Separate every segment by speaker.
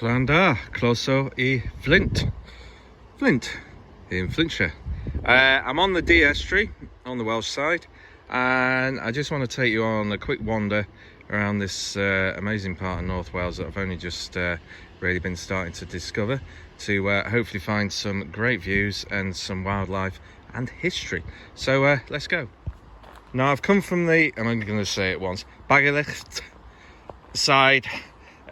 Speaker 1: Planda, Closo e Flint. Flint, in Flintshire. I'm on the Estuary, on the Welsh side, and I just want to take you on a quick wander around this amazing part of North Wales that I've only just really been starting to discover, to hopefully find some great views and some wildlife and history. So let's go. Now I've come from the, I'm only going to say it once, Bagalicht side.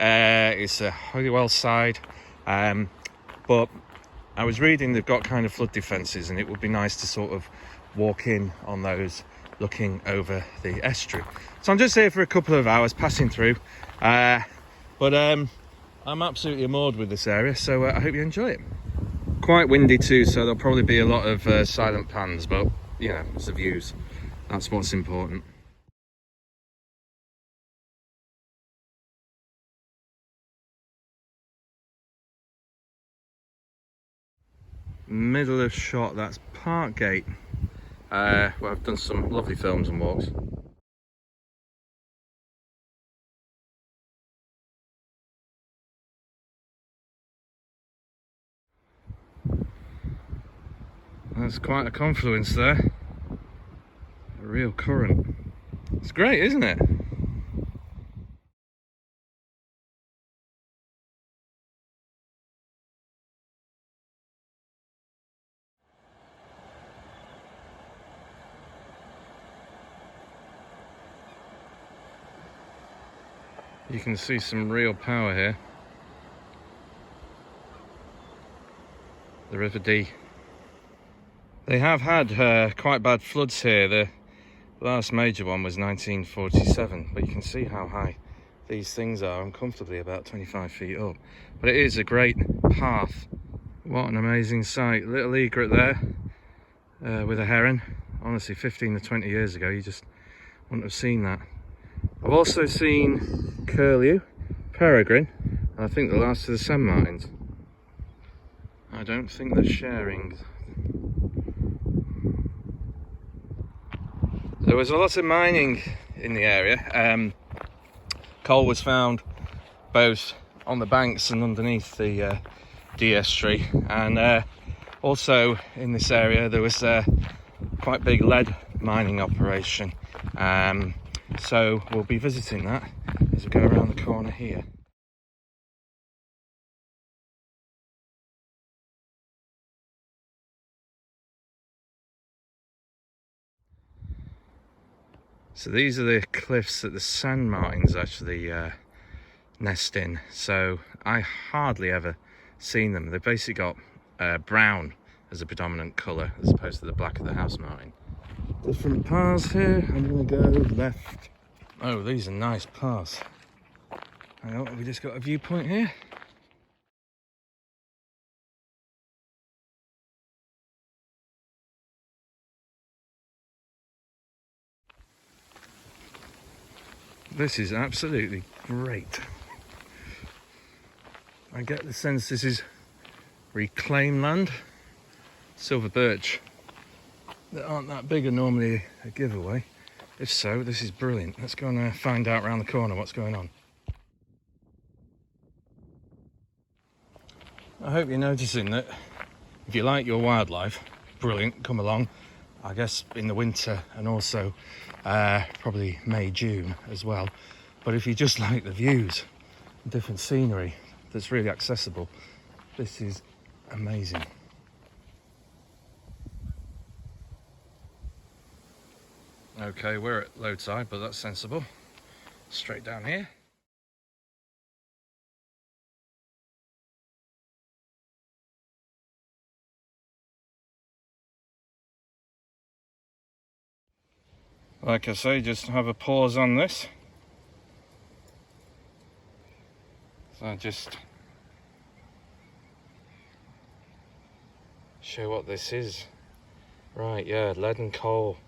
Speaker 1: It's a Holywell side, but I was reading they've got kind of flood defences, and it would be nice to sort of walk in on those looking over the estuary. So I'm just here for a couple of hours passing through, but I'm absolutely adored with this area, so I hope you enjoy it. Quite windy too, so there'll probably be a lot of silent pans, but you know, it's the views, that's what's important. Middle of shot, that's Parkgate, where I've done some lovely films and walks. That's quite a confluence there, a real current. It's great, isn't it? You can see some real power here. The River Dee. They have had quite bad floods here. The last major one was 1947, but you can see how high these things are. I'm comfortably about 25 feet up. But it is a great path. What an amazing sight. Little egret there with a heron. Honestly, 15 to 20 years ago, you just wouldn't have seen that. I've also seen curlew, peregrine, and I think the last of the sand martins. I don't think they're sharing. There was a lot of mining in the area. Coal was found both on the banks and underneath the estuary, and also in this area there was a quite big lead mining operation. So we'll be visiting that as we go around the corner here. So these are the cliffs that the sand martins actually nest in. So I hardly ever seen them. They've basically got brown as a predominant colour as opposed to the black of the house martin. Different paths here. I'm going to go left. Oh, these are nice paths. Hang on, have we just got a viewpoint here? This is absolutely great. I get the sense this is reclaimed land. Silver birch that aren't that big are normally a giveaway. If so, this is brilliant. Let's go and find out around the corner what's going on. I hope you're noticing that if you like your wildlife, brilliant, come along. I guess in the winter and also probably May, June as well. But if you just like the views, different scenery that's really accessible, this is amazing. Okay, we're at low tide, but that's sensible. Straight down here. Like I say, just have a pause on this. So just show what this is. Right, yeah, lead and coal.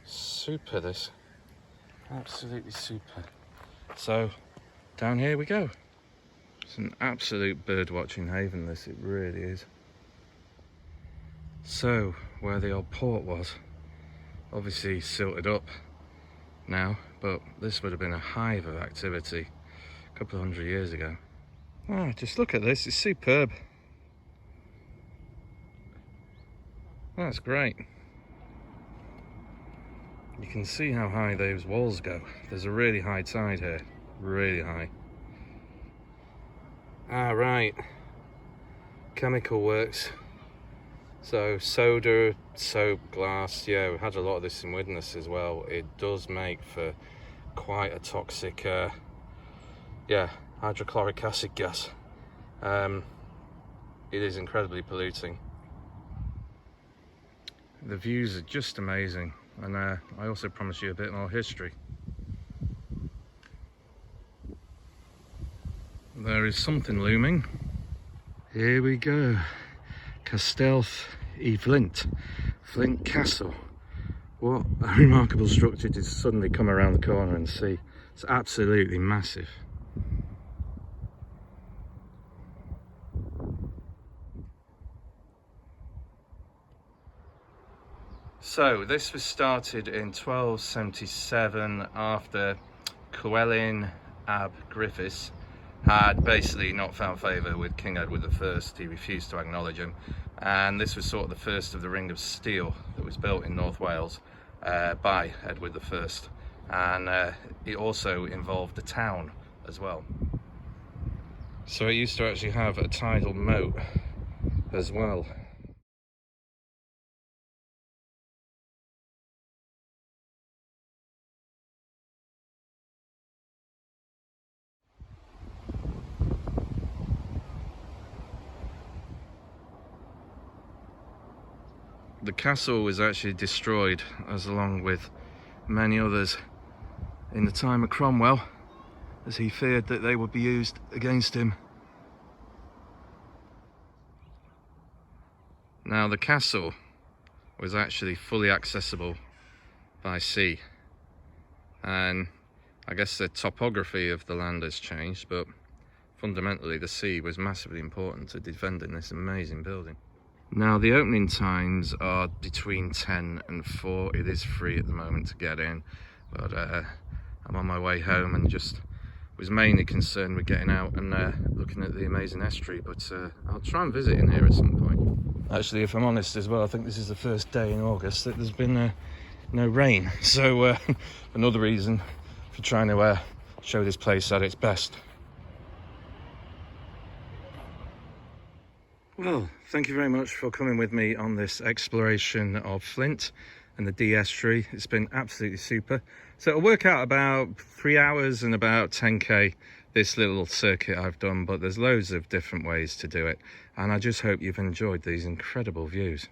Speaker 1: Super, this. Absolutely super. So, down here we go. It's an absolute bird watching haven, this, it really is. So, where the old port was, obviously silted up now, but this would have been a hive of activity a couple of 100 years ago. Ah, just look at this, it's superb. That's great. You can see how high those walls go. There's a really high tide here, really high. Ah, right. Chemical works. So soda, soap, glass, yeah, we had a lot of this in Widnes as well. It does make for quite a toxic, hydrochloric acid gas. It is incredibly polluting. The views are just amazing, and I also promise you a bit more history. There is something looming. Here we go. Castell y Flint. Flint Castle. What a remarkable structure to suddenly come around the corner and see. It's absolutely massive. So this was started in 1277 after Llewellyn ab Griffiths had basically not found favour with King Edward I. He refused to acknowledge him, and this was sort of the first of the Ring of Steel that was built in North Wales by Edward I, and it also involved the town as well. So it used to actually have a tidal moat as well. The castle was actually destroyed, as along with many others, in the time of Cromwell, as he feared that they would be used against him. Now the castle was actually fully accessible by sea, and I guess the topography of the land has changed, but fundamentally the sea was massively important to defending this amazing building. Now the opening times are between 10 and 4. It is free at the moment to get in, but I'm on my way home and just was mainly concerned with getting out and looking at the amazing estuary, but I'll try and visit in here at some point. Actually, if I'm honest as well, I think this is the first day in August that there's been no rain, so another reason for trying to show this place at its best. Well, thank you very much for coming with me on this exploration of Flint and the Dee Estuary. It's been absolutely super. So it'll work out about 3 hours and about 10k, this little circuit I've done, but there's loads of different ways to do it. And I just hope you've enjoyed these incredible views.